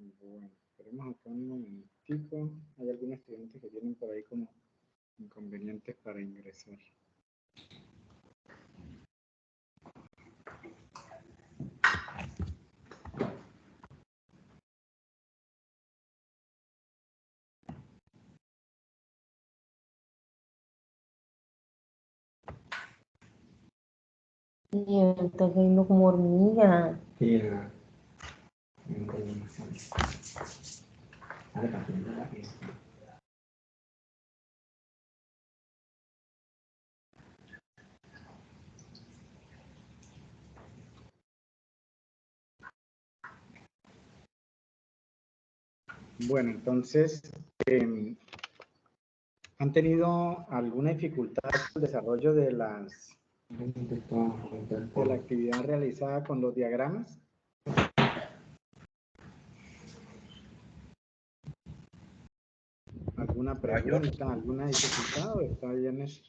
Bueno, esperemos acá un momentico. Hay algunos estudiantes que tienen por ahí como inconvenientes para ingresar. Y está cayendo como hormiga. Sí, bueno, entonces, ¿han tenido alguna dificultad en el desarrollo de la actividad realizada con los diagramas? ¿Alguna pregunta, alguna dificultad o está bien eso?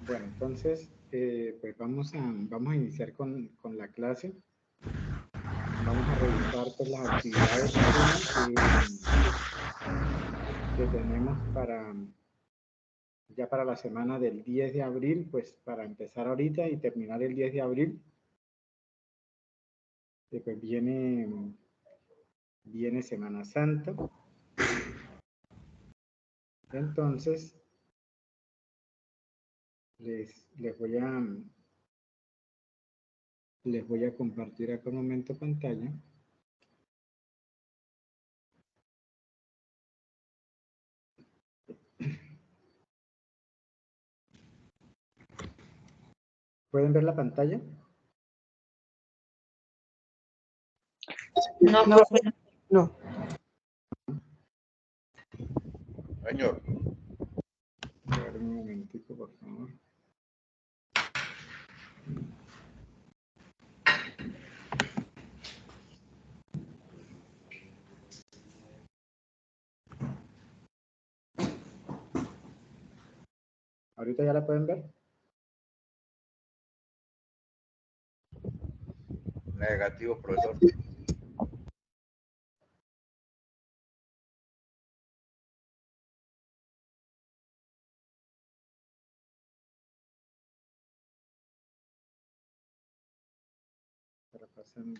Bueno, entonces, pues vamos a iniciar con la clase. Vamos a revisar pues, las actividades que tenemos ya para la semana del 10 de abril, pues para empezar ahorita y terminar el 10 de abril. Pues viene Semana Santa. Entonces, les voy a compartir acá un momento pantalla. ¿Pueden ver la pantalla? No, profe, no. Señor. A ver, un momentico, por favor. ¿Ahorita ya la pueden ver? Negativo, profesor. Para pasando.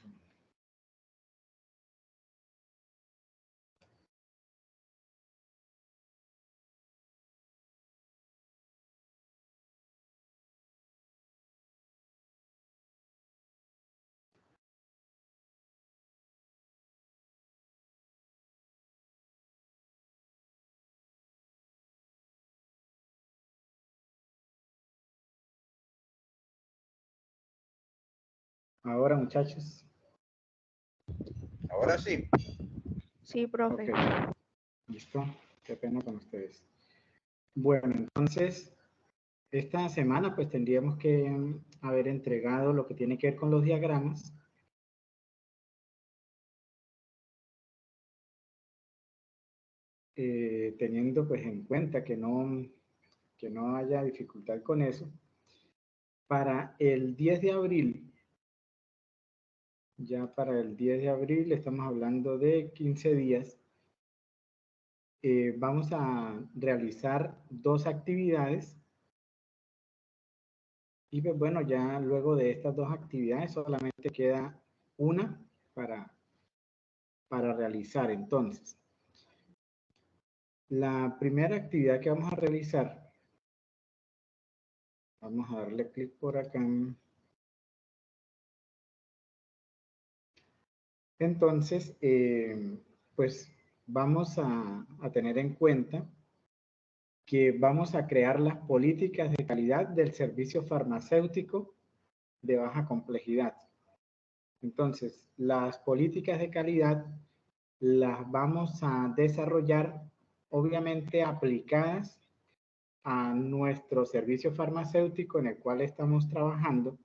Ahora, muchachos. Ahora sí. Sí, profe. Ok, listo. Qué pena con ustedes. Bueno, entonces, esta semana pues tendríamos que haber entregado lo que tiene que ver con los diagramas. Teniendo pues en cuenta que no haya dificultad con eso. Para el 10 de abril, ya para el 10 de abril estamos hablando de 15 días. Vamos a realizar 2 actividades. Y pues bueno, ya luego de estas 2 actividades solamente queda una para realizar. Entonces, la primera actividad que vamos a realizar, vamos a darle clic por acá. Entonces, pues vamos a tener en cuenta que vamos a crear las políticas de calidad del servicio farmacéutico de baja complejidad. Entonces, las políticas de calidad las vamos a desarrollar, obviamente aplicadas a nuestro servicio farmacéutico en el cual estamos trabajando.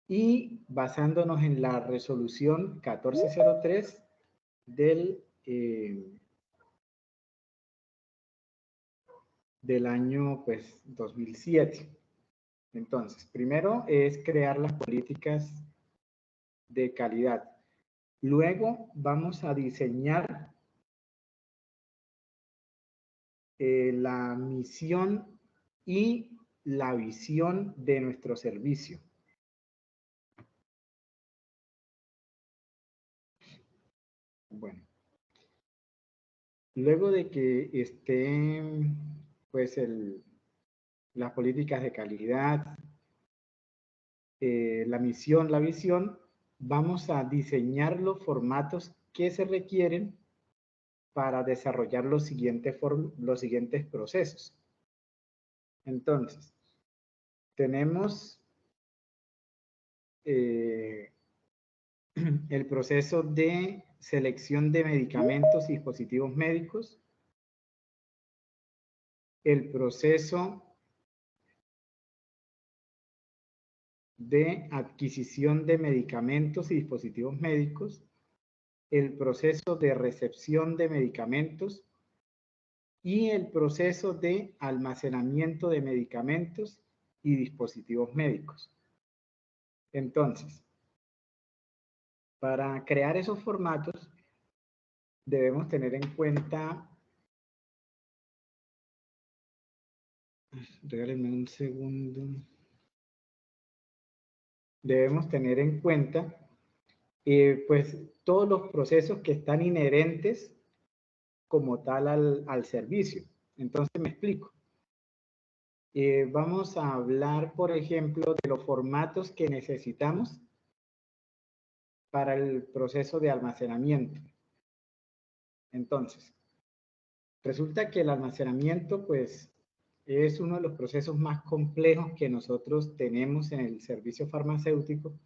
y basándonos en la resolución 1403 del año pues 2007. Entonces, primero es crear las políticas de calidad. Luego vamos a diseñar la misión y la visión de nuestro servicio. Bueno, luego de que estén pues las políticas de calidad, la misión, la visión, vamos a diseñar los formatos que se requieren para desarrollar los siguientes procesos. Entonces, tenemos el proceso de selección de medicamentos y dispositivos médicos, el proceso de adquisición de medicamentos y dispositivos médicos, el proceso de recepción de medicamentos y el proceso de almacenamiento de medicamentos y dispositivos médicos. Entonces, para crear esos formatos, debemos tener en cuenta, regálenme un segundo, debemos tener en cuenta pues todos los procesos que están inherentes como tal al servicio. Entonces me explico. Vamos a hablar, por ejemplo, de los formatos que necesitamos para el proceso de almacenamiento. Entonces, resulta que el almacenamiento, pues, es uno de los procesos más complejos que nosotros tenemos en el servicio farmacéutico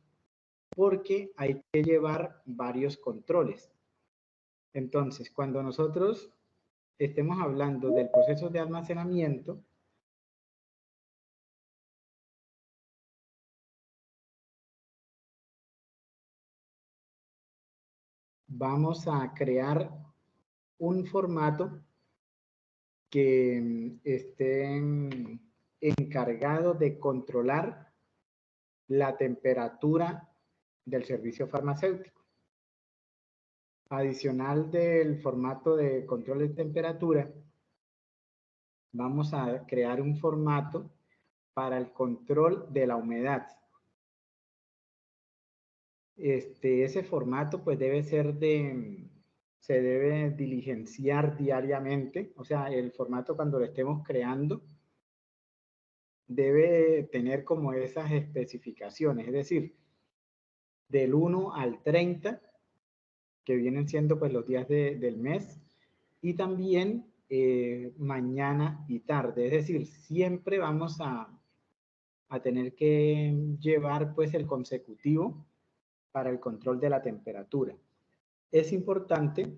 porque hay que llevar varios controles. Entonces, cuando nosotros estemos hablando del proceso de almacenamiento, vamos a crear un formato que esté encargado de controlar la temperatura del servicio farmacéutico. Adicional del formato de control de temperatura, vamos a crear un formato para el control de la humedad. Ese formato pues se debe diligenciar diariamente, o sea, el formato cuando lo estemos creando debe tener como esas especificaciones, es decir, del 1 al 30, que vienen siendo pues los días del mes, y también mañana y tarde, es decir, siempre vamos a tener que llevar pues el consecutivo para el control de la temperatura. Es importante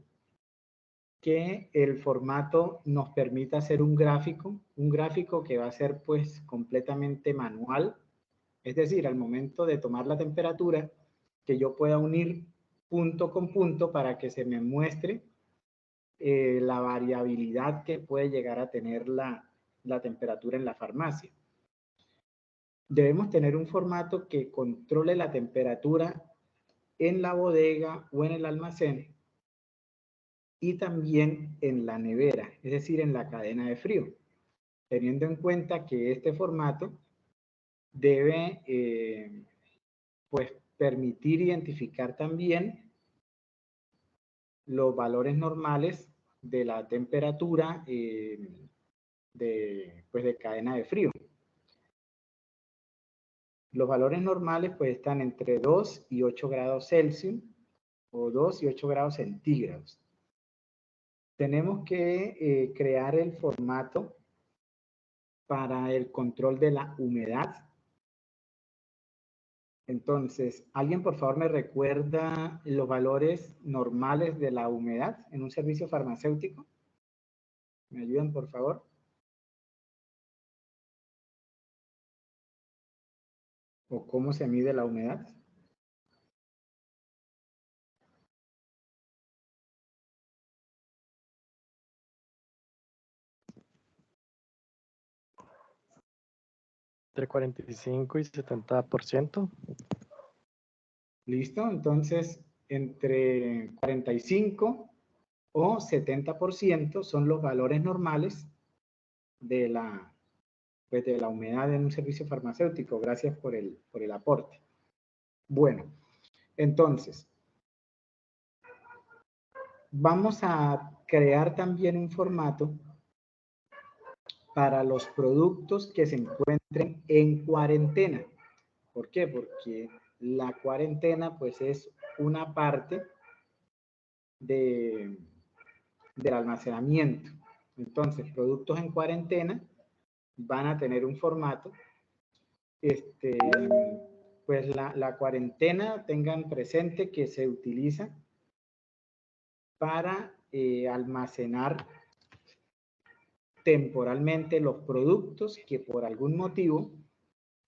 que el formato nos permita hacer un gráfico que va a ser pues completamente manual, es decir, al momento de tomar la temperatura, que yo pueda unir punto con punto para que se me muestre la variabilidad que puede llegar a tener la temperatura en la farmacia. Debemos tener un formato que controle la temperatura en la bodega o en el almacén y también en la nevera, es decir, en la cadena de frío, teniendo en cuenta que este formato debe pues permitir identificar también los valores normales de la temperatura de cadena de frío. Los valores normales pues están entre 2 y 8 grados Celsius o 2 y 8 grados centígrados. Tenemos que crear el formato para el control de la humedad. Entonces, ¿alguien por favor me recuerda los valores normales de la humedad en un servicio farmacéutico? ¿Me ayudan por favor? ¿O cómo se mide la humedad? Entre 45 y 70%. ¿Listo? Entonces, entre 45 o 70% son los valores normales de la, pues de la humedad en un servicio farmacéutico. Gracias por el aporte. Bueno, entonces, vamos a crear también un formato para los productos que se encuentren en cuarentena. ¿Por qué? Porque la cuarentena pues es una parte del almacenamiento. Entonces, productos en cuarentena van a tener un formato. Pues la cuarentena, tengan presente que se utiliza para almacenar temporalmente los productos que por algún motivo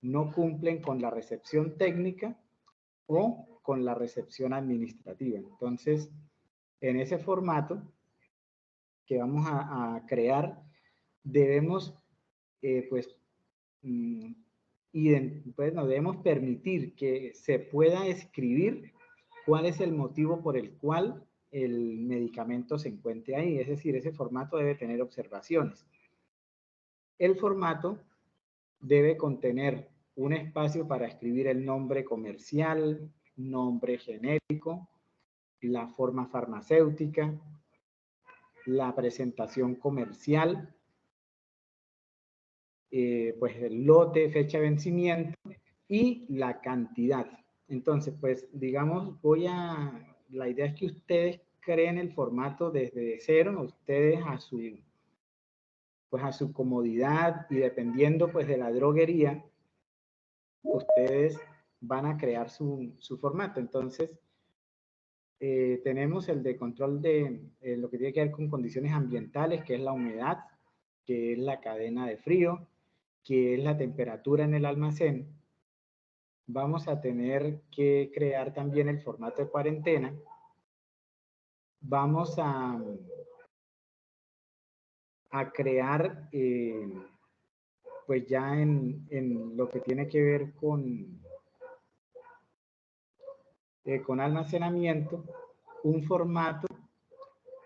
no cumplen con la recepción técnica o con la recepción administrativa. Entonces, en ese formato que vamos a crear, debemos, pues nos debemos permitir que se pueda escribir cuál es el motivo por el cual el medicamento se encuentre ahí. Es decir, ese formato debe tener observaciones. El formato debe contener un espacio para escribir el nombre comercial, nombre genérico, la forma farmacéutica, la presentación comercial, pues el lote, fecha de vencimiento y la cantidad. Entonces, pues digamos, la idea es que ustedes creen el formato desde cero, ustedes a su comodidad y dependiendo pues de la droguería, ustedes van a crear su formato. Entonces, tenemos el de control de lo que tiene que ver con condiciones ambientales, que es la humedad, que es la cadena de frío, que es la temperatura en el almacén. Vamos a tener que crear también el formato de cuarentena. Vamos a crear, pues ya en lo que tiene que ver con almacenamiento, un formato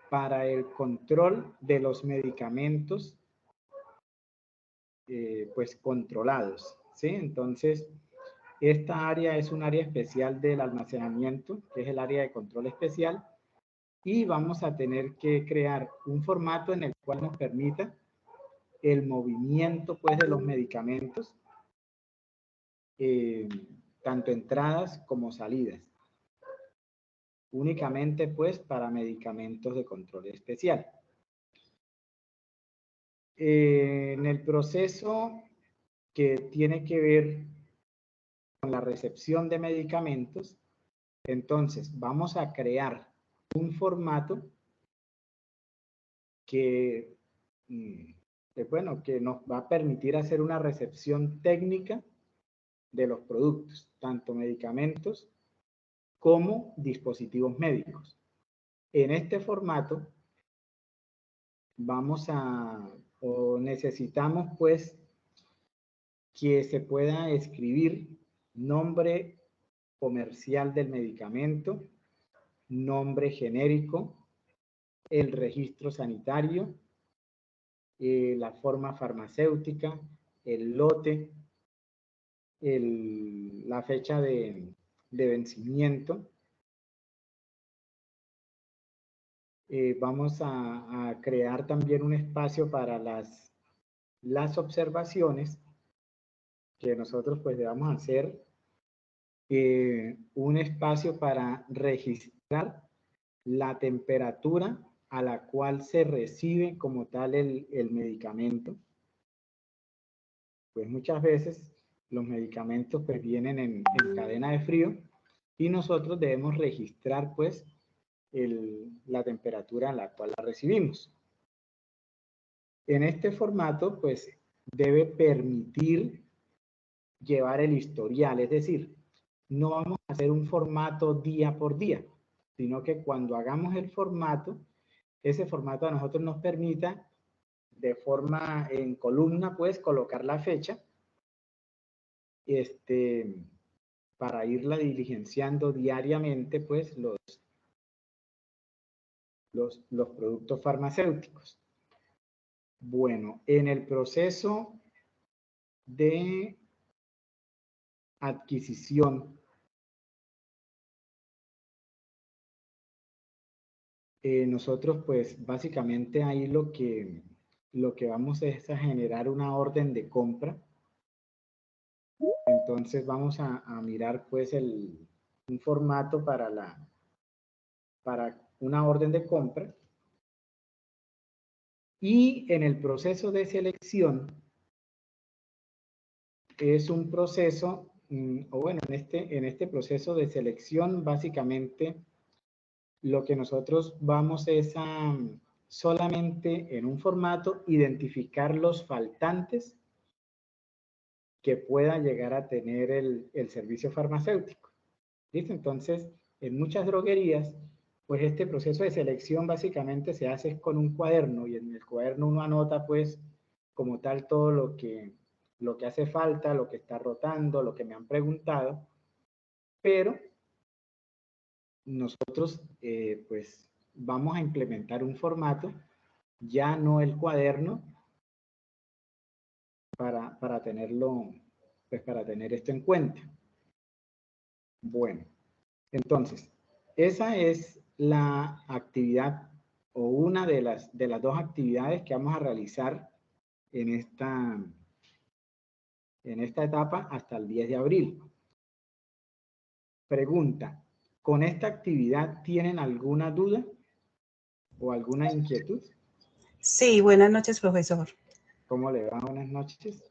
para el control de los medicamentos pues controlados, ¿sí? Entonces, esta área es un área especial del almacenamiento, que es el área de control especial, y vamos a tener que crear un formato en el cual nos permita el movimiento pues de los medicamentos, tanto entradas como salidas, únicamente pues para medicamentos de control especial. En el proceso que tiene que ver con la recepción de medicamentos, entonces vamos a crear un formato que, que nos va a permitir hacer una recepción técnica de los productos, tanto medicamentos como dispositivos médicos. En este formato necesitamos pues que se pueda escribir nombre comercial del medicamento, nombre genérico, el registro sanitario, la forma farmacéutica, el lote, la fecha de vencimiento. Vamos a crear también un espacio para las observaciones que nosotros pues debamos hacer, un espacio para registrar la temperatura a la cual se recibe como tal el medicamento. Pues muchas veces los medicamentos pues vienen en cadena de frío y nosotros debemos registrar pues la temperatura a la cual la recibimos. En este formato pues debe permitir llevar el historial, es decir, no vamos a hacer un formato día por día, sino que cuando hagamos el formato, ese formato a nosotros nos permita de forma en columna, pues, colocar la fecha, para irla diligenciando diariamente, pues, los productos farmacéuticos. Bueno, en el proceso de adquisición, nosotros, pues, básicamente ahí lo que vamos es a generar una orden de compra. Entonces vamos a mirar, pues, un formato para una orden de compra. Y en el proceso de selección es un proceso, o bueno, en este proceso de selección básicamente lo que nosotros vamos es a solamente en un formato identificar los faltantes que pueda llegar a tener el servicio farmacéutico. ¿Listo? Entonces, en muchas droguerías, pues este proceso de selección básicamente se hace con un cuaderno, y en el cuaderno uno anota, pues, como tal todo lo que hace falta, lo que está rotando, lo que me han preguntado, pero nosotros, pues, vamos a implementar un formato, ya no el cuaderno, para tenerlo, pues, para tener esto en cuenta. Bueno, entonces, esa es la actividad o una de las dos actividades que vamos a realizar en esta etapa hasta el 10 de abril. Pregunta, ¿con esta actividad tienen alguna duda o alguna inquietud? Sí, buenas noches, profesor. ¿Cómo le va? Buenas noches.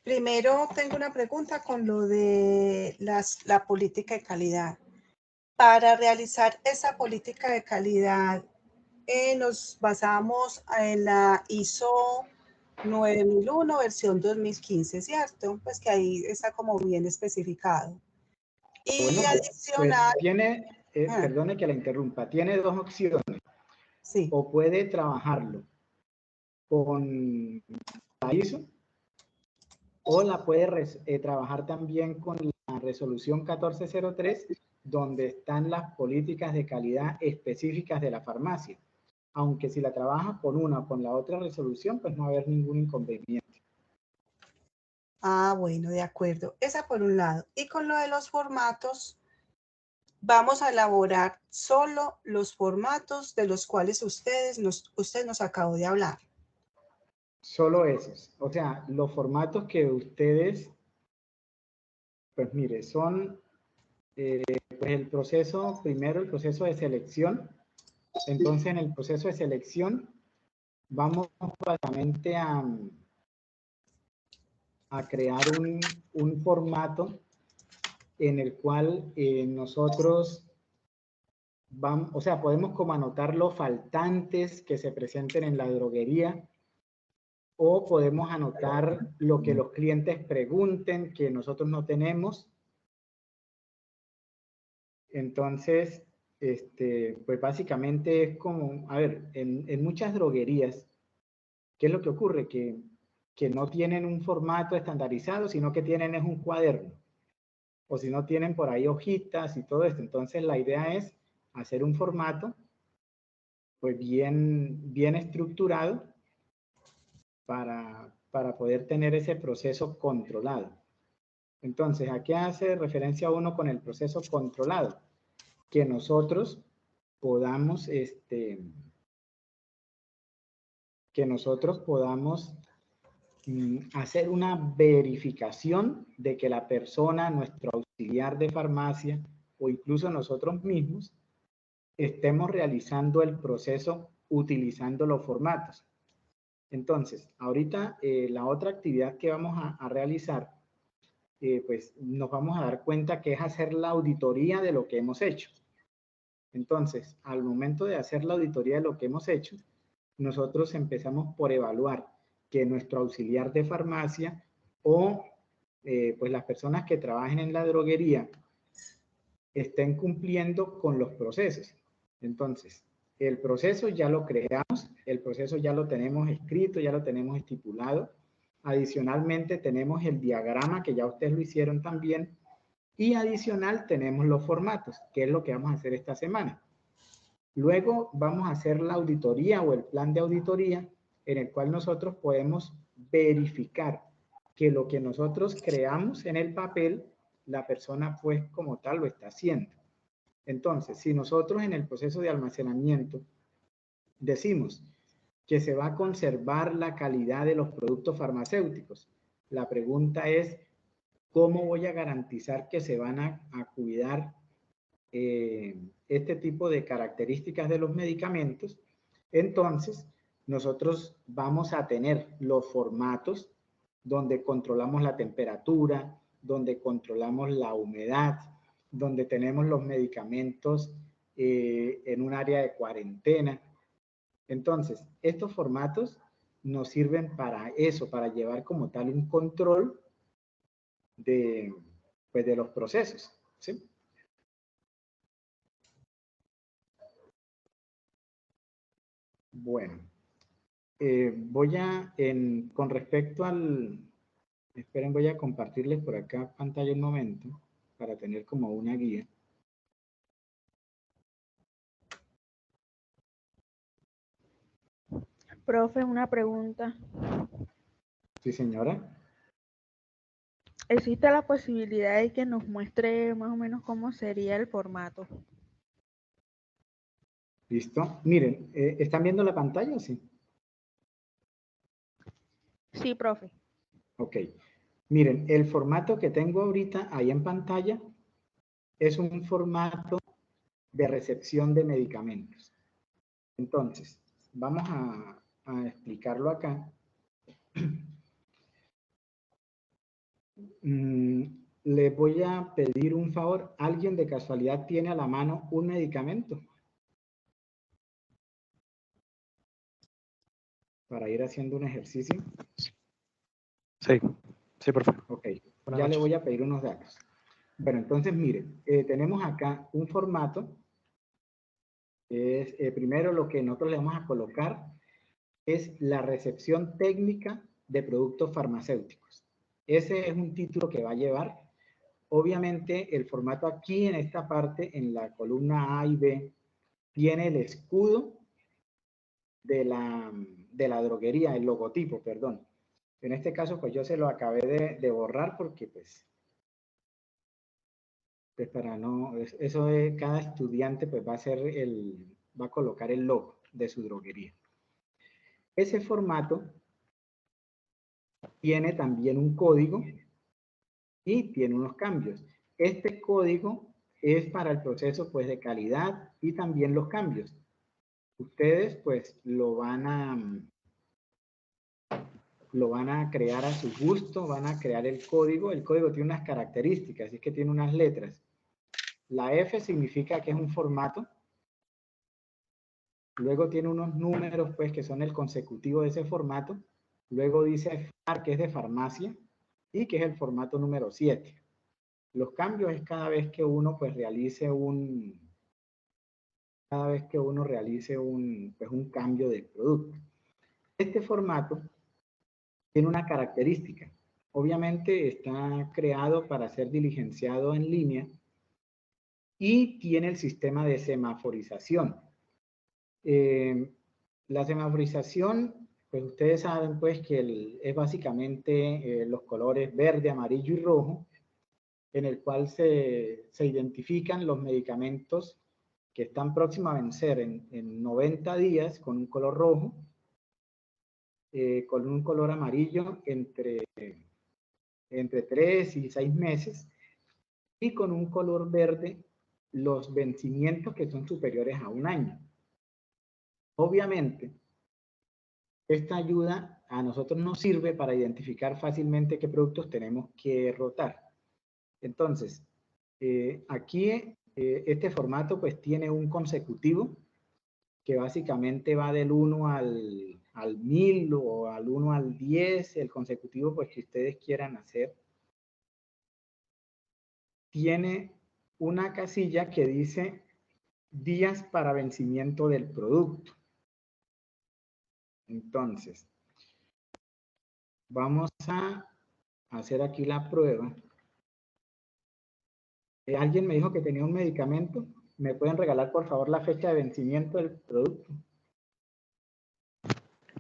Primero tengo una pregunta con lo de la política de calidad. Para realizar esa política de calidad, nos basamos en la ISO 9001 versión 2015, ¿cierto? Pues que ahí está como bien especificado. Y bueno, adicional... Pues tiene, perdone que la interrumpa, tiene dos opciones. Sí. O puede trabajarlo con la ISO, o la puede trabajar también con la resolución 1403, donde están las políticas de calidad específicas de la farmacia. Aunque si la trabaja con una o con la otra resolución, pues no va a haber ningún inconveniente. Ah, bueno, de acuerdo. Esa por un lado. Y con lo de los formatos, vamos a elaborar solo los formatos de los cuales usted nos acabó de hablar. Solo esos. O sea, los formatos que ustedes, pues mire, son pues el proceso, primero el proceso de selección. Entonces, en el proceso de selección, vamos básicamente a crear un formato en el cual nosotros vamos, o sea, podemos como anotar los faltantes que se presenten en la droguería, o podemos anotar lo que los clientes pregunten que nosotros no tenemos. Entonces, pues básicamente es como, a ver, en muchas droguerías, ¿qué es lo que ocurre? Que no tienen un formato estandarizado, sino que tienen es un cuaderno. O si no, tienen por ahí hojitas y todo esto. Entonces, la idea es hacer un formato, pues bien estructurado, para poder tener ese proceso controlado. Entonces, ¿a qué hace referencia uno con el proceso controlado? Que nosotros podamos, hacer una verificación de que la persona, nuestro auxiliar de farmacia o incluso nosotros mismos, estemos realizando el proceso utilizando los formatos. Entonces, ahorita la otra actividad que vamos a realizar, pues nos vamos a dar cuenta que es hacer la auditoría de lo que hemos hecho. Entonces, al momento de hacer la auditoría de lo que hemos hecho, nosotros empezamos por evaluar que nuestro auxiliar de farmacia o pues las personas que trabajen en la droguería estén cumpliendo con los procesos. Entonces, el proceso ya lo creamos, el proceso ya lo tenemos escrito, ya lo tenemos estipulado. Adicionalmente tenemos el diagrama que ya ustedes lo hicieron también. Y adicional tenemos los formatos, que es lo que vamos a hacer esta semana. Luego vamos a hacer la auditoría o el plan de auditoría en el cual nosotros podemos verificar que lo que nosotros creamos en el papel, la persona pues como tal lo está haciendo. Entonces, si nosotros en el proceso de almacenamiento decimos que se va a conservar la calidad de los productos farmacéuticos, la pregunta es, ¿cómo voy a garantizar que se van a cuidar este tipo de características de los medicamentos? Entonces, nosotros vamos a tener los formatos donde controlamos la temperatura, donde controlamos la humedad, donde tenemos los medicamentos en un área de cuarentena. Entonces, estos formatos nos sirven para eso, para llevar como tal un control de los procesos, ¿sí? Bueno, con respecto esperen, voy a compartirles por acá pantalla un momento para tener como una guía. Profe, una pregunta. Sí, señora. ¿Existe la posibilidad de que nos muestre más o menos cómo sería el formato? Listo. Miren, ¿están viendo la pantalla o sí? Sí, profe. Ok. Miren, el formato que tengo ahorita ahí en pantalla es un formato de recepción de medicamentos. Entonces, vamos a explicarlo acá. Le voy a pedir un favor. ¿Alguien de casualidad tiene a la mano un medicamento? Para ir haciendo un ejercicio. Sí, sí, por favor. Ok, Buenas ya le noches. voy a pedir unos datos. Bueno, entonces miren, tenemos acá un formato. Primero lo que nosotros le vamos a colocar es la recepción técnica de productos farmacéuticos. Ese es un título que va a llevar. Obviamente el formato aquí en esta parte, en la columna A y B, tiene el escudo de la droguería, el logotipo, perdón. En este caso, pues yo se lo acabé de borrar porque pues para no, eso de cada estudiante pues va a colocar el logo de su droguería. Ese formato tiene también un código y tiene unos cambios. Este código es para el proceso pues de calidad y también los cambios. Ustedes pues lo van a crear a su gusto, van a crear el código tiene unas características, es que tiene unas letras. La F significa que es un formato, luego tiene unos números pues que son el consecutivo de ese formato, luego dice FAR, que es de farmacia, y que es el formato número 7. Los cambios es cada vez que uno pues realice un cambio del producto. Este formato tiene una característica. Obviamente está creado para ser diligenciado en línea y tiene el sistema de semaforización. La semaforización, pues ustedes saben pues que es básicamente los colores verde, amarillo y rojo, en el cual se identifican los medicamentos que están próximos a vencer en 90 días con un color rojo, con un color amarillo entre 3 y 6 meses, y con un color verde los vencimientos que son superiores a 1 año. Obviamente, esta ayuda a nosotros nos sirve para identificar fácilmente qué productos tenemos que rotar. Entonces, aquí este formato pues tiene un consecutivo que básicamente va del 1 al 1000 o al 1 al 10, el consecutivo pues que ustedes quieran hacer. tiene una casilla que dice días para vencimiento del producto. Entonces, vamos a hacer aquí la prueba. Alguien me dijo que tenía un medicamento. ¿Me pueden regalar, por favor, la fecha de vencimiento del producto?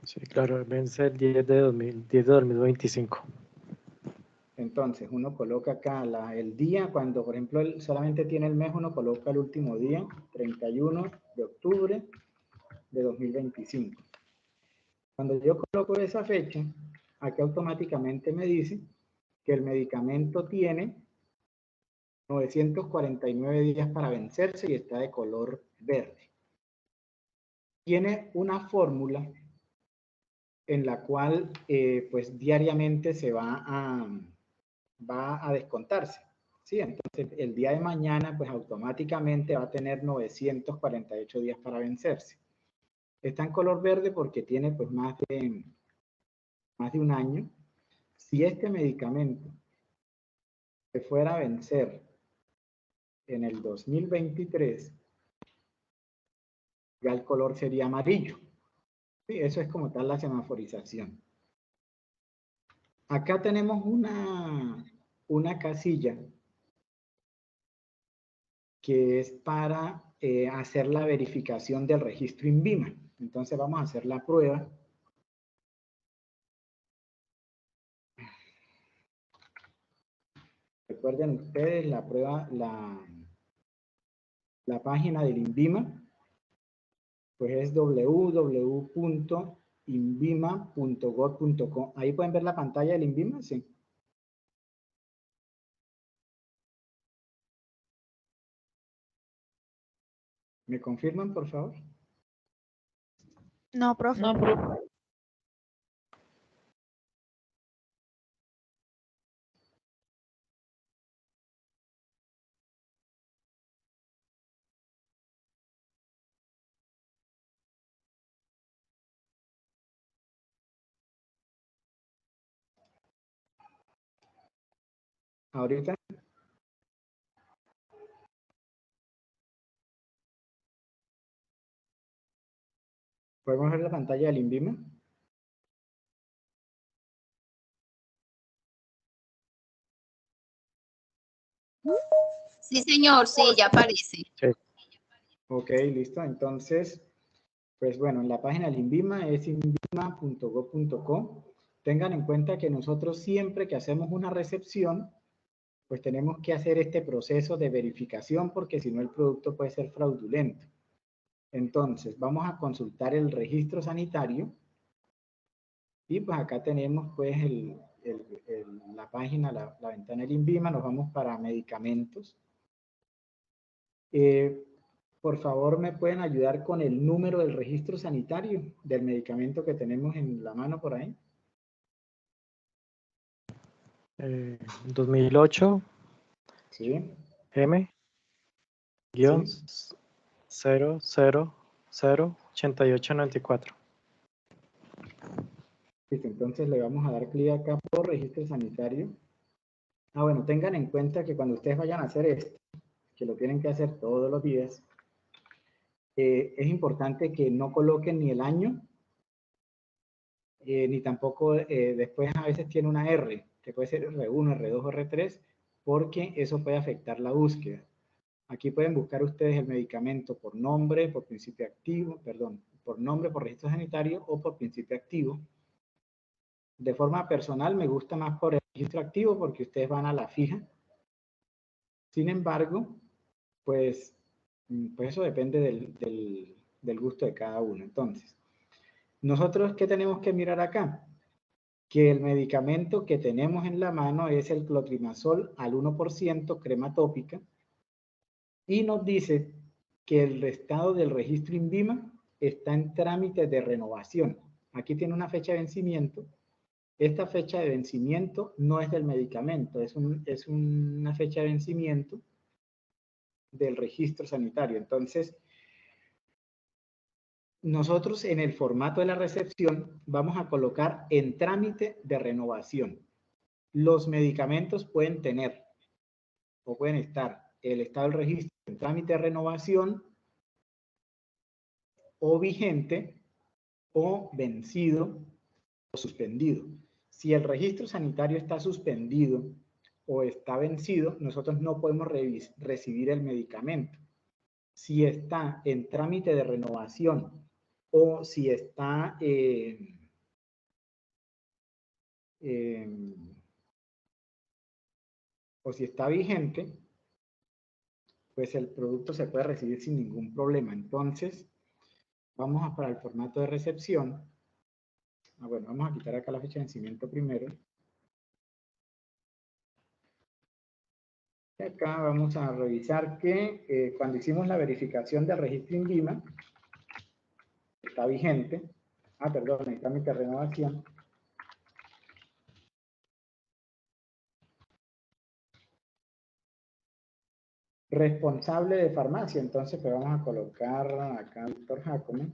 Sí, claro, vence el 10 de 2025. Entonces, uno coloca acá el día, cuando, por ejemplo, solamente tiene el mes, uno coloca el último día, 31 de octubre de 2025. Cuando yo coloco esa fecha, aquí automáticamente me dice que el medicamento tiene 949 días para vencerse y está de color verde. Tiene una fórmula en la cual pues diariamente se va a descontarse. ¿Sí? Entonces el día de mañana pues automáticamente va a tener 948 días para vencerse. Está en color verde porque tiene pues más de un año. Si este medicamento se fuera a vencer en el 2023, ya el color sería amarillo. Sí, eso es como tal la semaforización. Acá tenemos una casilla que es para hacer la verificación del registro INVIMA. Entonces vamos a hacer la prueba. Recuerden ustedes la prueba, la página del INVIMA, pues es www.invima.gov.co. Ahí pueden ver la pantalla del INVIMA, sí. ¿Me confirman, por favor? No, profe. No, profe. Ahorita. ¿Podemos ver la pantalla del INVIMA? Sí, señor, sí, ya aparece. Sí. Ok, listo. Entonces, pues bueno, en la página del INVIMA es invima.gov.co. Tengan en cuenta que nosotros siempre que hacemos una recepción, pues tenemos que hacer este proceso de verificación porque si no el producto puede ser fraudulento. Entonces, vamos a consultar el registro sanitario y pues acá tenemos pues la página, la ventana del INVIMA. Nos vamos para medicamentos. Por favor, ¿me pueden ayudar con el número del registro sanitario del medicamento que tenemos en la mano por ahí? 2008 Sí. M-0008894. Listo, entonces le vamos a dar clic acá por registro sanitario. Bueno, tengan en cuenta que cuando ustedes vayan a hacer esto, que lo tienen que hacer todos los días, es importante que no coloquen ni el año, ni tampoco después a veces tiene una R, que puede ser R1, R2 o R3, porque eso puede afectar la búsqueda. Aquí pueden buscar ustedes el medicamento por nombre, por principio activo, perdón, por nombre, por registro sanitario o por principio activo. De forma personal me gusta más por el registro activo porque ustedes van a la fija. Sin embargo, pues eso depende del gusto de cada uno. Entonces, nosotros, ¿qué tenemos que mirar acá? Que el medicamento que tenemos en la mano es el clotrimazol al 1%, crema tópica, y nos dice que el estado del registro INVIMA está en trámite de renovación. Aquí tiene una fecha de vencimiento. Esta fecha de vencimiento no es del medicamento, es una fecha de vencimiento del registro sanitario. Entonces, nosotros en el formato de la recepción vamos a colocar en trámite de renovación. Los medicamentos pueden tener o pueden estar el estado del registro en trámite de renovación, o vigente, o vencido, o suspendido. Si el registro sanitario está suspendido o está vencido, nosotros no podemos recibir el medicamento. Si está en trámite de renovación o si está o si está vigente, pues el producto se puede recibir sin ningún problema. Entonces, vamos para el formato de recepción. Bueno, vamos a quitar acá la fecha de vencimiento primero. Y acá vamos a revisar que cuando hicimos la verificación del registro INVIMA, está vigente. Perdón, el trámite de renovación. Responsable de farmacia, entonces pues vamos a colocar acá Víctor Jacome.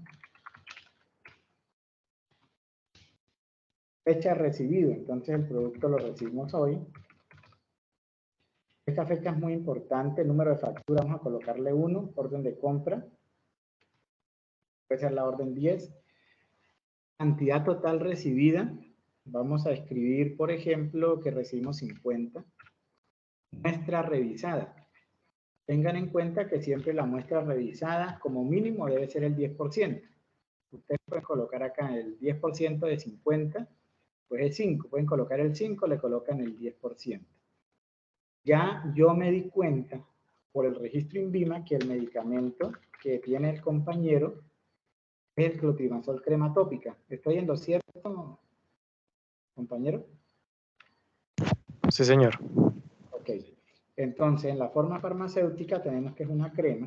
Fecha recibido, entonces el producto lo recibimos hoy. Esta fecha es muy importante, el número de factura vamos a colocarle 1, orden de compra. Puede ser la orden 10. Cantidad total recibida, vamos a escribir, por ejemplo, que recibimos 50. Muestra revisada. Tengan en cuenta que siempre la muestra revisada como mínimo debe ser el 10%. Ustedes pueden colocar acá el 10% de 50, pues es 5. Pueden colocar el 5, le colocan el 10%. Ya yo me di cuenta por el registro INVIMA que el medicamento que tiene el compañero es el clotrimazol crema tópica. ¿Estoy en lo cierto, compañero? Sí, señor. Ok. Entonces, en la forma farmacéutica tenemos que es una crema.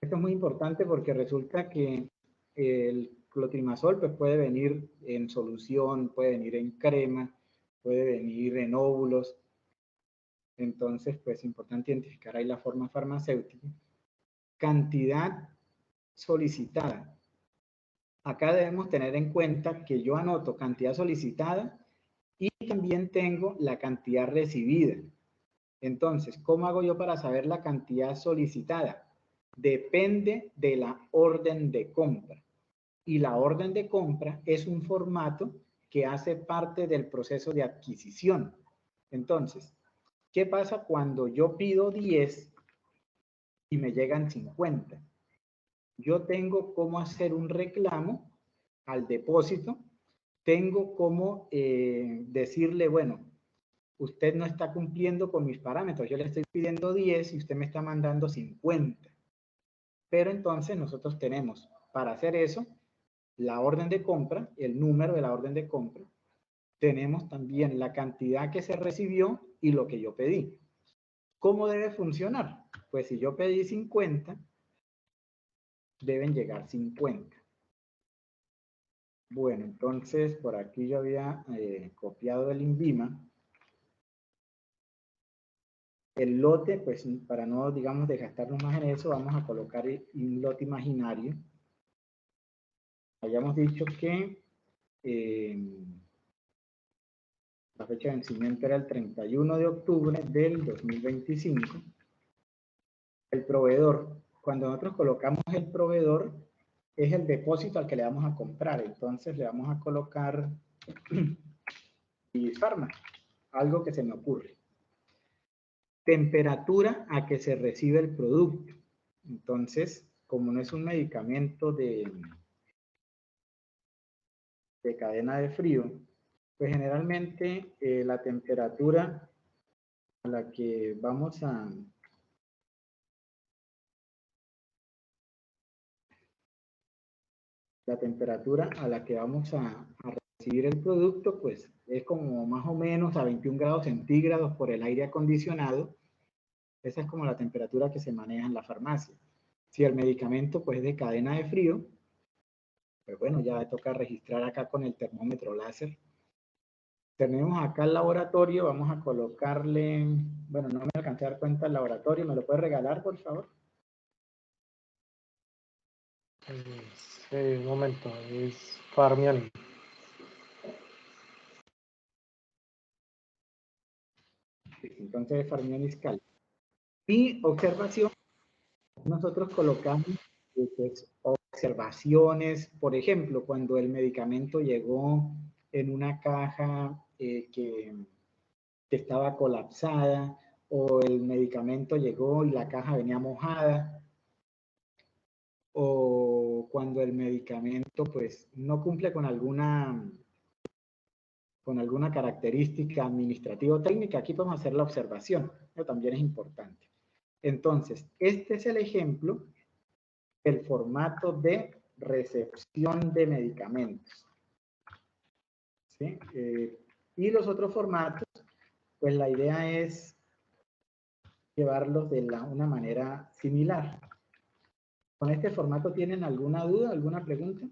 Esto es muy importante porque resulta que el clotrimazol pues, puede venir en solución, puede venir en crema, puede venir en óvulos. Entonces, pues es importante identificar ahí la forma farmacéutica. Cantidad solicitada. Acá debemos tener en cuenta que yo anoto cantidad solicitada y también tengo la cantidad recibida. Entonces, ¿cómo hago yo para saber la cantidad solicitada? Depende de la orden de compra. Y la orden de compra es un formato que hace parte del proceso de adquisición. Entonces, ¿qué pasa cuando yo pido 10 y me llegan 50? Yo tengo cómo hacer un reclamo al depósito, tengo cómo decirle, bueno, usted no está cumpliendo con mis parámetros, yo le estoy pidiendo 10 y usted me está mandando 50. Pero entonces nosotros tenemos, para hacer eso, la orden de compra, el número de la orden de compra, tenemos también la cantidad que se recibió y lo que yo pedí. ¿Cómo debe funcionar? Pues si yo pedí 50, deben llegar 50. Bueno, entonces por aquí yo había copiado el INVIMA. El lote, pues para no, digamos, desgastarnos más en eso, vamos a colocar un lote imaginario. Habíamos dicho que la fecha de vencimiento era el 31 de octubre del 2025. El proveedor, cuando nosotros colocamos el proveedor, es el depósito al que le vamos a comprar. Entonces le vamos a colocar Pharma, algo que se me ocurre. Temperatura a que se recibe el producto. Entonces, como no es un medicamento de cadena de frío, pues generalmente la temperatura a la que vamos a recibir el producto, pues es como más o menos a 21 grados centígrados por el aire acondicionado. Esa es como la temperatura que se maneja en la farmacia. Si el medicamento pues es de cadena de frío, pues bueno, ya me toca registrar acá con el termómetro láser. Tenemos acá el laboratorio, vamos a colocarle, bueno, no me alcancé a dar cuenta del laboratorio, ¿me lo puede regalar, por favor? Sí, un momento, es Farmion. Entonces, Farmionis Cal. Y observación, nosotros colocamos pues, observaciones, por ejemplo, cuando el medicamento llegó en una caja que estaba colapsada, o el medicamento llegó y la caja venía mojada, o cuando el medicamento pues no cumple con alguna característica administrativa o técnica. Aquí podemos hacer la observación, pero también es importante. Entonces, este es el ejemplo del formato de recepción de medicamentos. ¿Sí? Y los otros formatos, pues la idea es llevarlos de una manera similar. ¿Con este formato tienen alguna duda, alguna pregunta?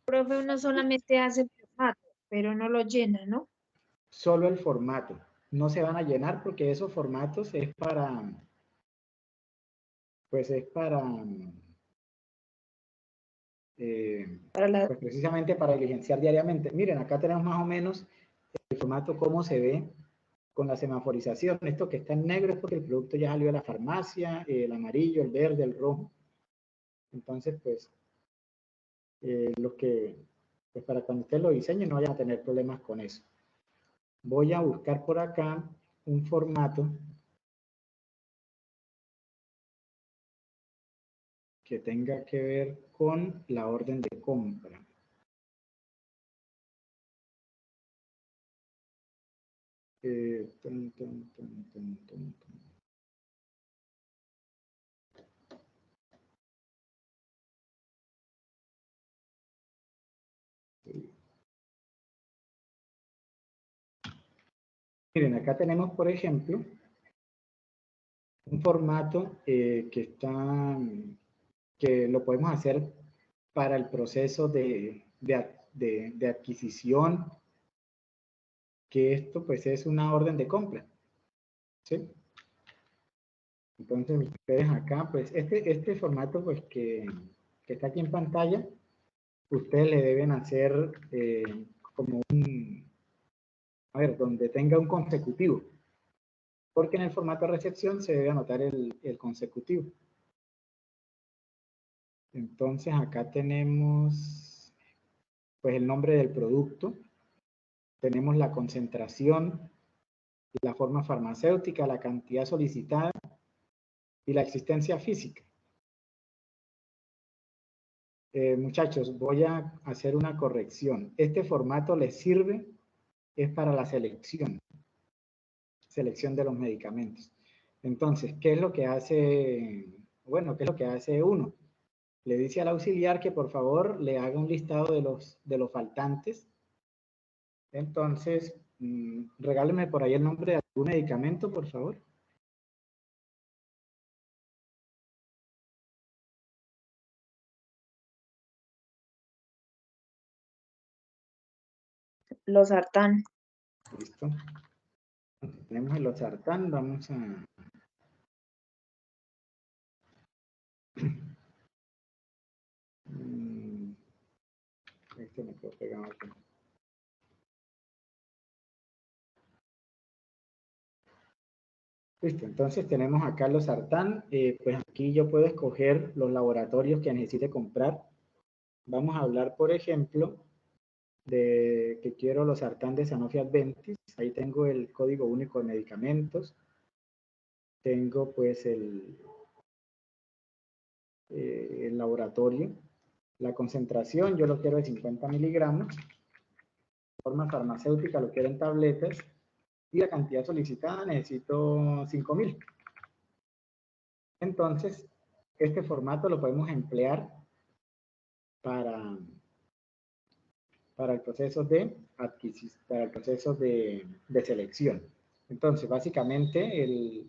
Profe, uno solamente hace el formato, pero no lo llena, ¿no? Solo el formato. No se van a llenar porque esos formatos es para, pues pues precisamente para diligenciar diariamente. Miren, acá tenemos más o menos el formato, cómo se ve con la semaforización. Esto que está en negro es porque el producto ya salió de la farmacia, el amarillo, el verde, el rojo. Entonces, pues, pues para cuando ustedes lo diseñen no vayan a tener problemas con eso. Voy a buscar por acá un formato que tenga que ver con la orden de compra. Miren, acá tenemos, por ejemplo, un formato que lo podemos hacer para el proceso de adquisición, que esto pues es una orden de compra. ¿Sí? Entonces ustedes acá, pues este formato pues que está aquí en pantalla, ustedes le deben hacer como donde tenga un consecutivo, porque en el formato de recepción se debe anotar el consecutivo. Entonces acá tenemos pues el nombre del producto, tenemos la concentración, la forma farmacéutica, la cantidad solicitada y la existencia física. Muchachos, voy a hacer una corrección. Este formato les sirve es para la selección de los medicamentos. Entonces, ¿qué es lo que hace? Bueno, ¿qué es lo que hace uno? Le dice al auxiliar que por favor le haga un listado de los faltantes. Entonces, regáleme por ahí el nombre de algún medicamento, por favor. Losartán. Listo. Tenemos el losartán, vamos a... Este me quedó pegado aquí. Listo, entonces tenemos acá los losartán. Pues aquí yo puedo escoger los laboratorios que necesite comprar. Vamos a hablar, por ejemplo, de que quiero los losartán de Sanofi Adventis. Ahí tengo el código único de medicamentos. Tengo pues el laboratorio. La concentración yo lo quiero de 50 miligramos. Forma farmacéutica lo quiero en tabletas. Y la cantidad solicitada necesito 5.000. Entonces, este formato lo podemos emplear para el proceso de adquisición, para el proceso de selección. Entonces, básicamente,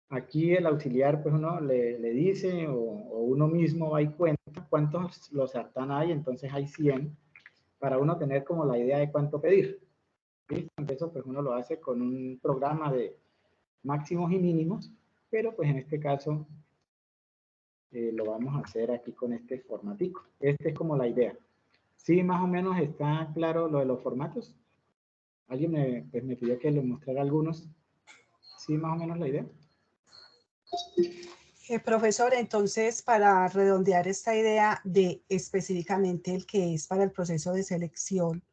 aquí el auxiliar, pues uno le dice o uno mismo va y cuenta cuántos losartán hay, entonces hay 100, para uno tener como la idea de cuánto pedir. ¿Sí? Eso pues uno lo hace con un programa de máximos y mínimos, pero pues en este caso lo vamos a hacer aquí con este formatico. Este es como la idea. ¿Sí más o menos está claro lo de los formatos? Alguien me pidió que les mostrara algunos. ¿Sí, más o menos la idea? Profesor, entonces, para redondear esta idea de específicamente el que es para el proceso de selección,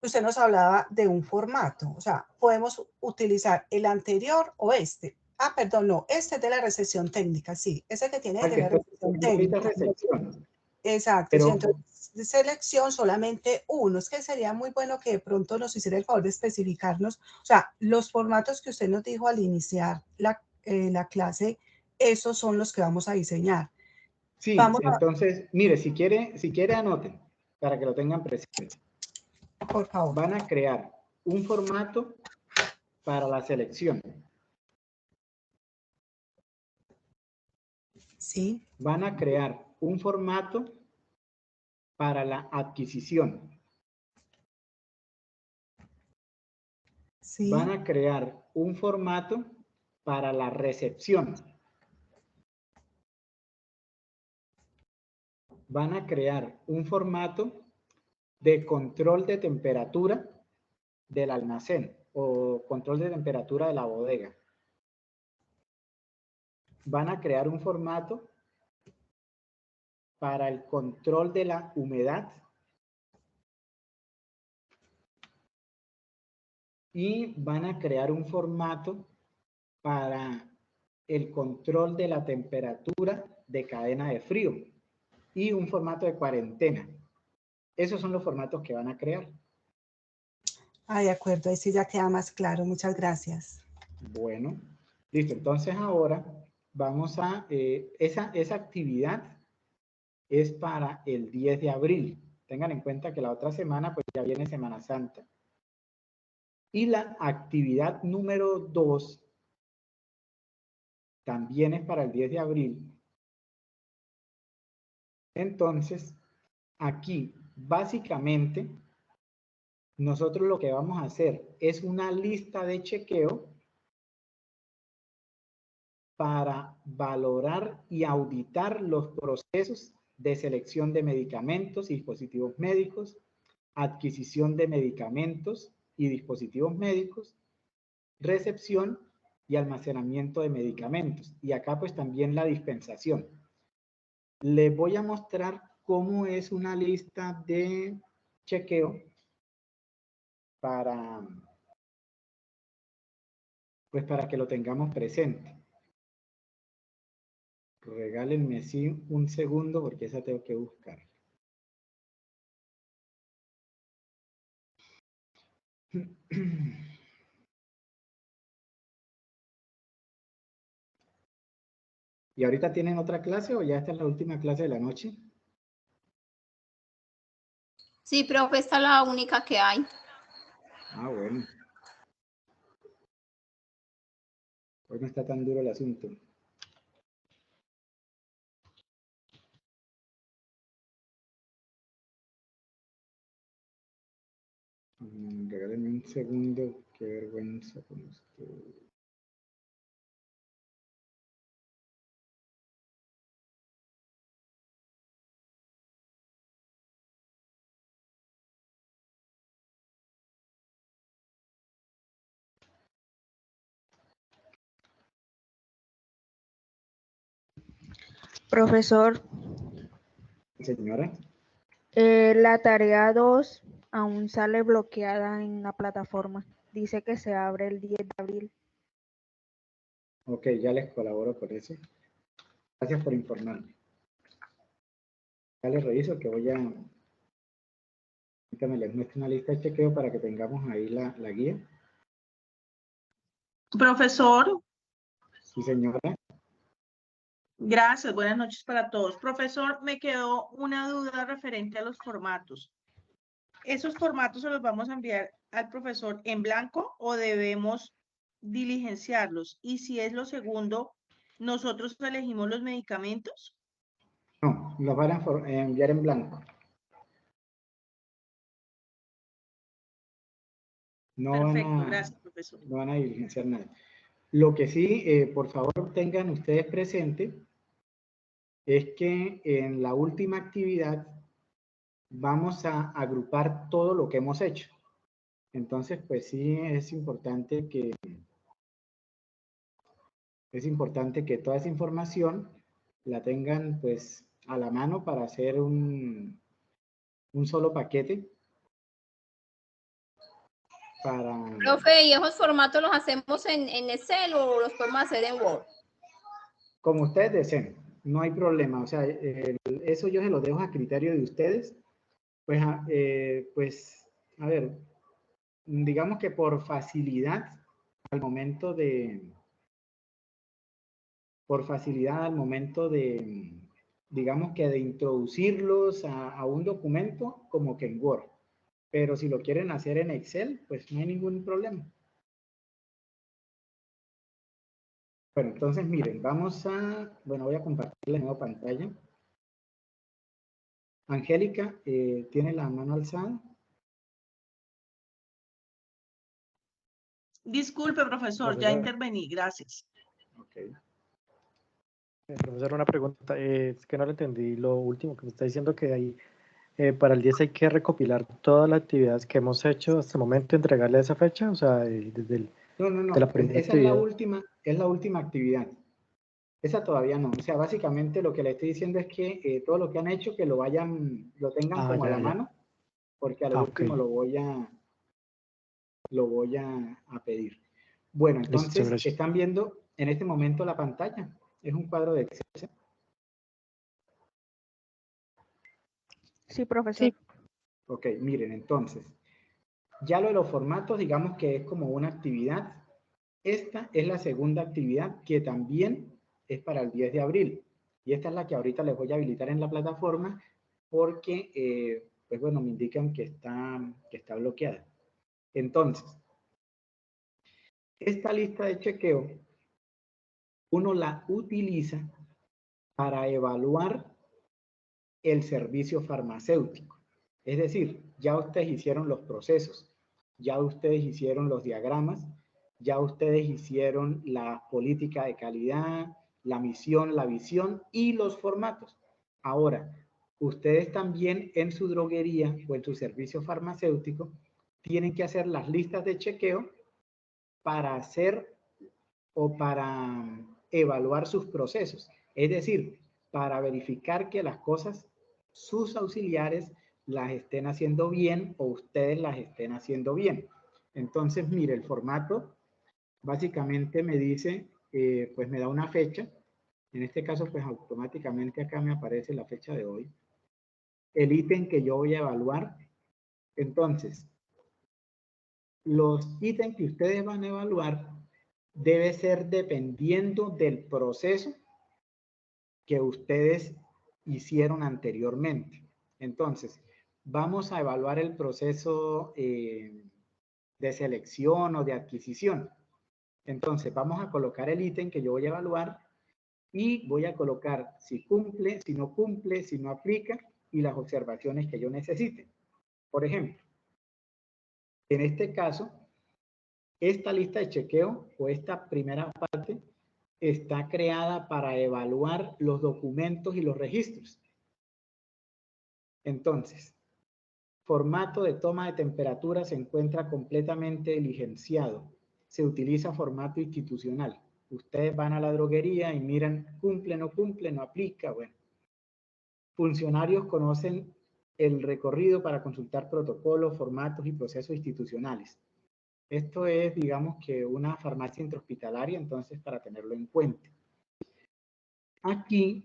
usted nos hablaba de un formato, o sea, podemos utilizar el anterior o este. Ah, perdón, no, este es de la recepción técnica, sí, ese que tiene de la recepción técnica. Recepción. Exacto, Pero, sí, entonces de selección solamente uno. Es que sería muy bueno que de pronto nos hiciera el favor de especificarnos, o sea, los formatos que usted nos dijo al iniciar la clase, esos son los que vamos a diseñar. sí, entonces, mire, si quiere anoten, para que lo tengan presente. Por favor. Van a crear un formato para la selección. Sí. Van a crear un formato para la adquisición. Sí. Van a crear un formato para la recepción. Van a crear un formato de control de temperatura del almacén o control de temperatura de la bodega. Van a crear un formato para el control de la humedad y van a crear un formato para el control de la temperatura de cadena de frío y un formato de cuarentena. Esos son los formatos que van a crear. Ah, de acuerdo, ahí sí ya queda más claro. Muchas gracias. Bueno, listo. Entonces ahora vamos a, esa actividad es para el 10 de abril. Tengan en cuenta que la otra semana pues ya viene Semana Santa. Y la actividad número 2 también es para el 10 de abril. Entonces, aquí básicamente nosotros lo que vamos a hacer es una lista de chequeo para valorar y auditar los procesos de selección de medicamentos y dispositivos médicos, adquisición de medicamentos y dispositivos médicos, recepción y almacenamiento de medicamentos. Y acá pues también la dispensación. Les voy a mostrar cómo es una lista de chequeo para que lo tengamos presente. Regálenme sí un segundo porque esa tengo que buscar. ¿Y ahorita tienen otra clase o ya esta es la última clase de la noche? Sí, profe, esta es la única que hay. Ah, bueno. Hoy no está tan duro el asunto. Regálenme un segundo, qué vergüenza con esto. Profesor, Señora. la tarea 2 aún sale bloqueada en la plataforma. Dice que se abre el 10 de abril. Ok, ya les colaboro por eso. Gracias por informarme. Ya les reviso que voy a... Ahorita me les muestro una lista de chequeo para que tengamos ahí la guía. Profesor. Sí, señora. Gracias, buenas noches para todos. Profesor, me quedó una duda referente a los formatos. ¿Esos formatos se los vamos a enviar al profesor en blanco o debemos diligenciarlos? Y si es lo segundo, ¿nosotros elegimos los medicamentos? No, los van a enviar en blanco. Perfecto, gracias, profesor. No van a diligenciar nada. Lo que sí, por favor, tengan ustedes presente es que en la última actividad vamos a agrupar todo lo que hemos hecho. Entonces, pues sí, es importante que toda esa información la tengan pues a la mano para hacer un solo paquete. Profe, ¿y esos formatos los hacemos en Excel o los podemos hacer en Word? Como ustedes deseen, no hay problema. O sea, eso yo se lo dejo a criterio de ustedes. Pues, a ver, digamos que por facilidad al momento de, digamos que de introducirlos a un documento como que en Word. Pero si lo quieren hacer en Excel, pues no hay ningún problema. Bueno, entonces miren, voy a compartir la nueva pantalla. Angélica, ¿tiene la mano alzada? Disculpe, profesor, ya intervení, gracias. Okay. Profesor, una pregunta, es que no lo entendí lo último que me está diciendo, que ahí para el 10 hay que recopilar todas las actividades que hemos hecho hasta el momento, entregarle a esa fecha, o sea, desde el... No, de la primera esa actividad. es la última actividad. Esa todavía no. O sea, básicamente lo que le estoy diciendo es que todo lo que han hecho, que lo tengan como a la mano, porque a lo último okay. lo voy a pedir. Bueno, Listo, entonces gracias. están viendo en este momento la pantalla. Es un cuadro de Excel. Sí, profesor. Sí. Ok, miren, entonces, ya lo de los formatos, digamos que es como una actividad. Esta es la segunda actividad que también es para el 10 de abril. Y esta es la que ahorita les voy a habilitar en la plataforma porque, pues bueno, me indican que está bloqueada. Entonces, esta lista de chequeo, uno la utiliza para evaluar el servicio farmacéutico. Es decir, ya ustedes hicieron los procesos, ya ustedes hicieron los diagramas, ya ustedes hicieron la política de calidad, la misión, la visión y los formatos. Ahora, ustedes también en su droguería o en su servicio farmacéutico tienen que hacer las listas de chequeo para hacer o para evaluar sus procesos. Es decir, para verificar que las cosas, sus auxiliares, las estén haciendo bien o ustedes las estén haciendo bien. Entonces, mire, el formato básicamente me dice, pues me da una fecha. En este caso, pues automáticamente acá me aparece la fecha de hoy. El ítem que yo voy a evaluar. Entonces, los ítems que ustedes van a evaluar debe ser dependiendo del proceso que ustedes hicieron anteriormente. Entonces, vamos a evaluar el proceso de selección o de adquisición. Entonces, vamos a colocar el ítem que yo voy a evaluar y voy a colocar si cumple, si no cumple, si no aplica y las observaciones que yo necesite. Por ejemplo, en este caso, esta lista de chequeo o esta primera parte está creada para evaluar los documentos y los registros. Entonces, formato de toma de temperatura se encuentra completamente diligenciado. Se utiliza formato institucional. Ustedes van a la droguería y miran, cumple, no aplica, bueno. Funcionarios conocen el recorrido para consultar protocolos, formatos y procesos institucionales. Esto es, digamos que una farmacia intrahospitalaria, entonces para tenerlo en cuenta. Aquí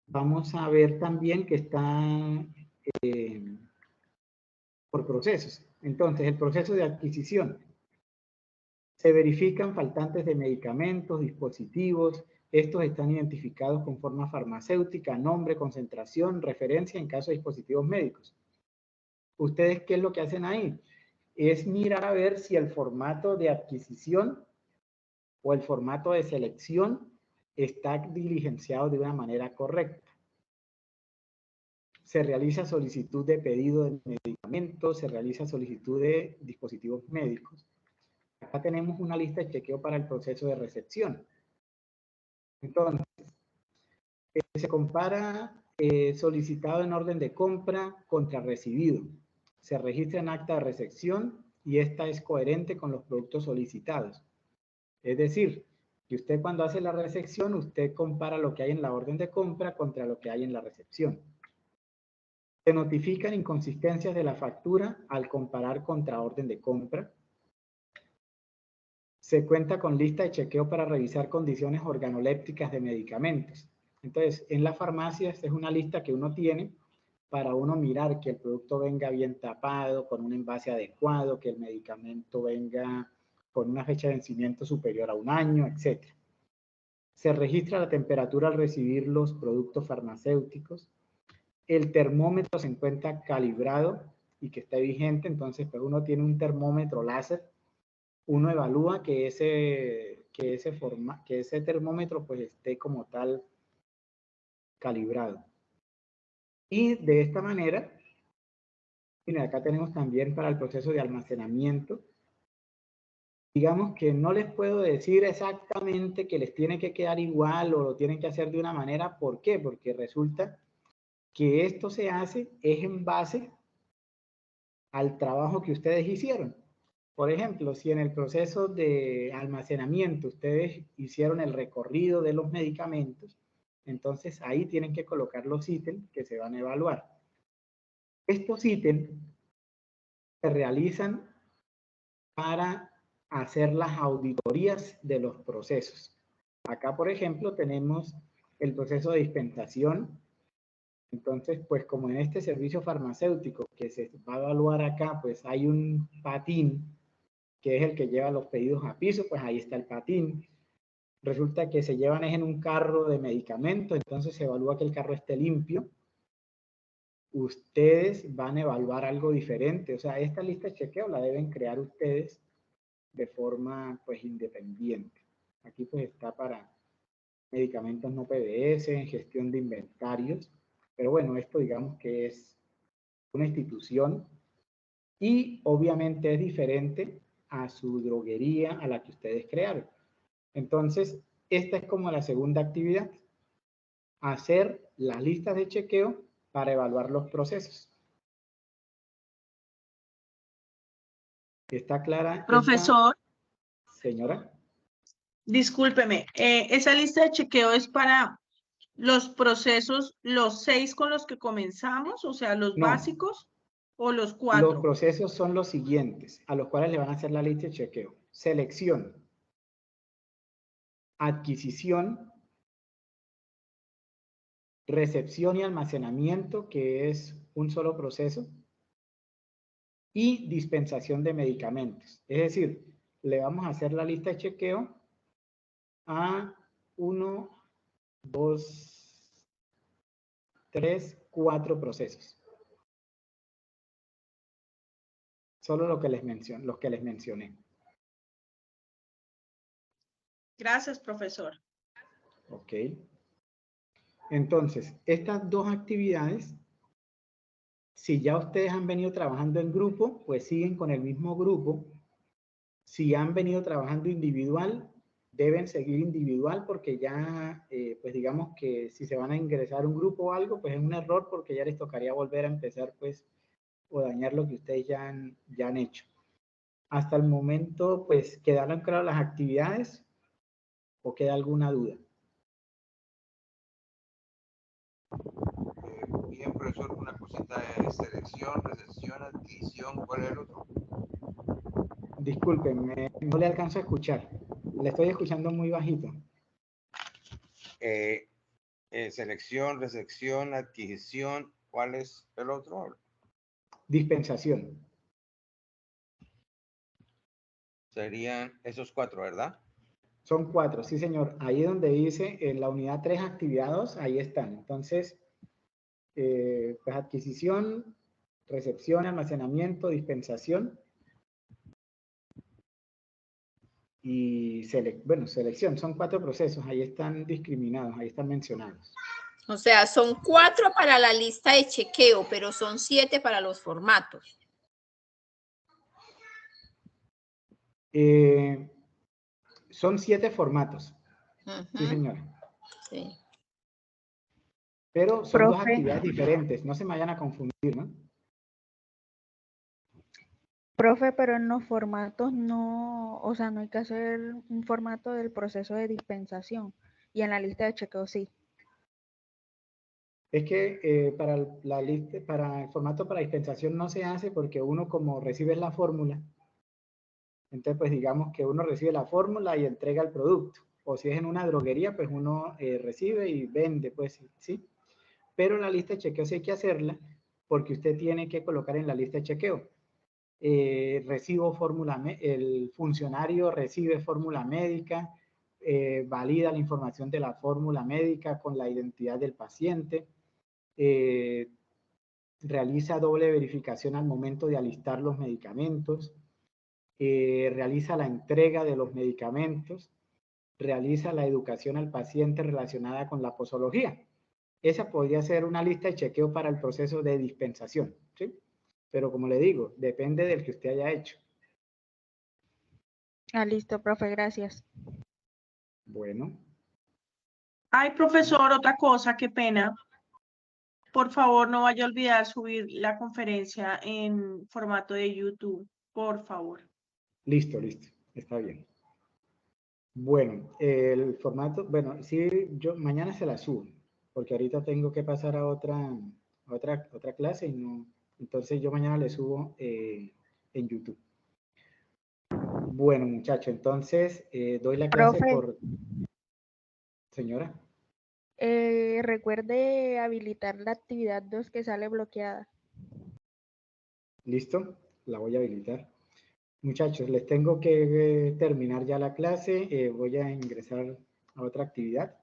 vamos a ver también que está por procesos. Entonces, el proceso de adquisición. Se verifican faltantes de medicamentos, dispositivos. Estos están identificados con forma farmacéutica, nombre, concentración, referencia en caso de dispositivos médicos. ¿Ustedes qué es lo que hacen ahí? Es mirar a ver si el formato de adquisición o el formato de selección está diligenciado de una manera correcta. Se realiza solicitud de pedido de medicamentos, se realiza solicitud de dispositivos médicos. Acá tenemos una lista de chequeo para el proceso de recepción. Entonces, se compara solicitado en orden de compra contra recibido. se registra en acta de recepción y esta es coherente con los productos solicitados. Es decir, que usted cuando hace la recepción, usted compara lo que hay en la orden de compra contra lo que hay en la recepción. Se notifican inconsistencias de la factura al comparar contra orden de compra. Se cuenta con lista de chequeo para revisar condiciones organolépticas de medicamentos. Entonces, en las farmacias es una lista que uno tiene para uno mirar que el producto venga bien tapado, con un envase adecuado, que el medicamento venga con una fecha de vencimiento superior a 1 año, etc. Se registra la temperatura al recibir los productos farmacéuticos. El termómetro se encuentra calibrado y que esté vigente, entonces pues uno tiene un termómetro láser, uno evalúa que ese termómetro pues esté como tal calibrado. Y de esta manera, miren, acá tenemos también para el proceso de almacenamiento. Digamos que no les puedo decir exactamente que les tiene que quedar igual o lo tienen que hacer de una manera. ¿Por qué? Porque resulta que esto se hace es en base al trabajo que ustedes hicieron. Por ejemplo, si en el proceso de almacenamiento ustedes hicieron el recorrido de los medicamentos, entonces ahí tienen que colocar los ítems que se van a evaluar. Estos ítems se realizan para hacer las auditorías de los procesos. Acá, por ejemplo, tenemos el proceso de dispensación. Entonces, pues como en este servicio farmacéutico que se va a evaluar acá, pues hay un patín que es el que lleva los pedidos a piso, pues ahí está el patín. Resulta que se llevan en un carro de medicamentos, entonces se evalúa que el carro esté limpio. Ustedes van a evaluar algo diferente, o sea, esta lista de chequeo la deben crear ustedes de forma pues independiente. Aquí pues está para medicamentos no PBS, gestión de inventarios, pero bueno, esto digamos que es una institución y obviamente es diferente a su droguería a la que ustedes crearon. Entonces, esta es como la segunda actividad, hacer las listas de chequeo para evaluar los procesos. ¿Está clara? Profesor. Señora. Discúlpeme, esa lista de chequeo es para los procesos, los 6 con los que comenzamos, o sea, los básicos, o los 4. Los procesos son los siguientes, a los cuales le van a hacer la lista de chequeo. Selección, adquisición, recepción y almacenamiento, que es un solo proceso, y dispensación de medicamentos. Es decir, le vamos a hacer la lista de chequeo a 1, 2, 3, 4 procesos. Solo lo que les mencioné. Gracias, profesor. Ok. Entonces, estas dos actividades, si ya ustedes han venido trabajando en grupo, pues siguen con el mismo grupo. Si han venido trabajando individual, deben seguir individual porque ya, pues digamos que si se van a ingresar un grupo o algo, pues es un error porque ya les tocaría volver a empezar, pues, o dañar lo que ustedes ya han hecho. Hasta el momento, pues, ¿quedaron claras las actividades o queda alguna duda? Bien, profesor, una cosita de selección, recepción, adquisición, ¿cuál es el otro? Discúlpenme, no le alcanzo a escuchar. Le estoy escuchando muy bajito. Selección, recepción, adquisición, ¿cuál es el otro? Dispensación. Serían esos 4, ¿verdad? Son 4, sí señor. Ahí donde dice en la unidad 3 actividades, ahí están. Entonces, pues adquisición, recepción, almacenamiento, dispensación y selección. Son 4 procesos, ahí están discriminados, ahí están mencionados. O sea, son 4 para la lista de chequeo, pero son 7 para los formatos. Son 7 formatos. Sí, señora. Sí. Pero son dos actividades diferentes, no se me vayan a confundir, ¿no? Profe, pero en los formatos no, o sea, no hay que hacer un formato del proceso de dispensación. Y en la lista de chequeo sí. Es que para la lista, para el formato para dispensación no se hace porque uno como recibe la fórmula, entonces pues digamos que uno recibe la fórmula y entrega el producto. O si es en una droguería, pues uno recibe y vende, pues sí. Pero la lista de chequeo sí hay que hacerla porque usted tiene que colocar en la lista de chequeo. Recibo fórmula, el funcionario recibe fórmula médica, valida la información de la fórmula médica con la identidad del paciente, realiza doble verificación al momento de alistar los medicamentos, realiza la entrega de los medicamentos, realiza la educación al paciente relacionada con la posología. Esa podría ser una lista de chequeo para el proceso de dispensación, ¿sí? Pero como le digo, depende del que usted haya hecho. Ah, listo, profe, gracias. Bueno. Ay, profesor, otra cosa, qué pena. Por favor, no vaya a olvidar subir la conferencia en formato de YouTube, por favor. Listo, está bien. Bueno, el formato, bueno, sí, yo mañana se la subo, porque ahorita tengo que pasar a otra clase y no, entonces yo mañana le subo en YouTube. Bueno, muchachos, entonces doy la clase Profe. por... Señora. Recuerde habilitar la actividad 2 que sale bloqueada. ¿Listo? La voy a habilitar. Muchachos, les tengo que terminar ya la clase. Voy a ingresar a otra actividad.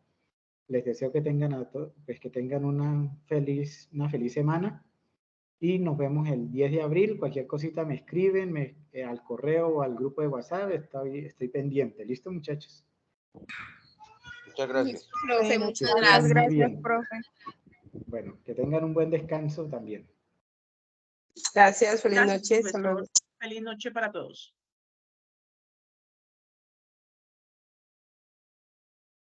Les deseo que tengan, pues, que tengan una feliz semana. Y nos vemos el 10 de abril. Cualquier cosita me escriben al correo o al grupo de WhatsApp. Estoy pendiente. ¿Listo, muchachos? Muchas gracias. Profe, muchas Muchas gracias. gracias, profe. Bueno, que tengan un buen descanso también. Gracias, feliz Gracias, noche. Hasta luego. profesor. Feliz noche para todos.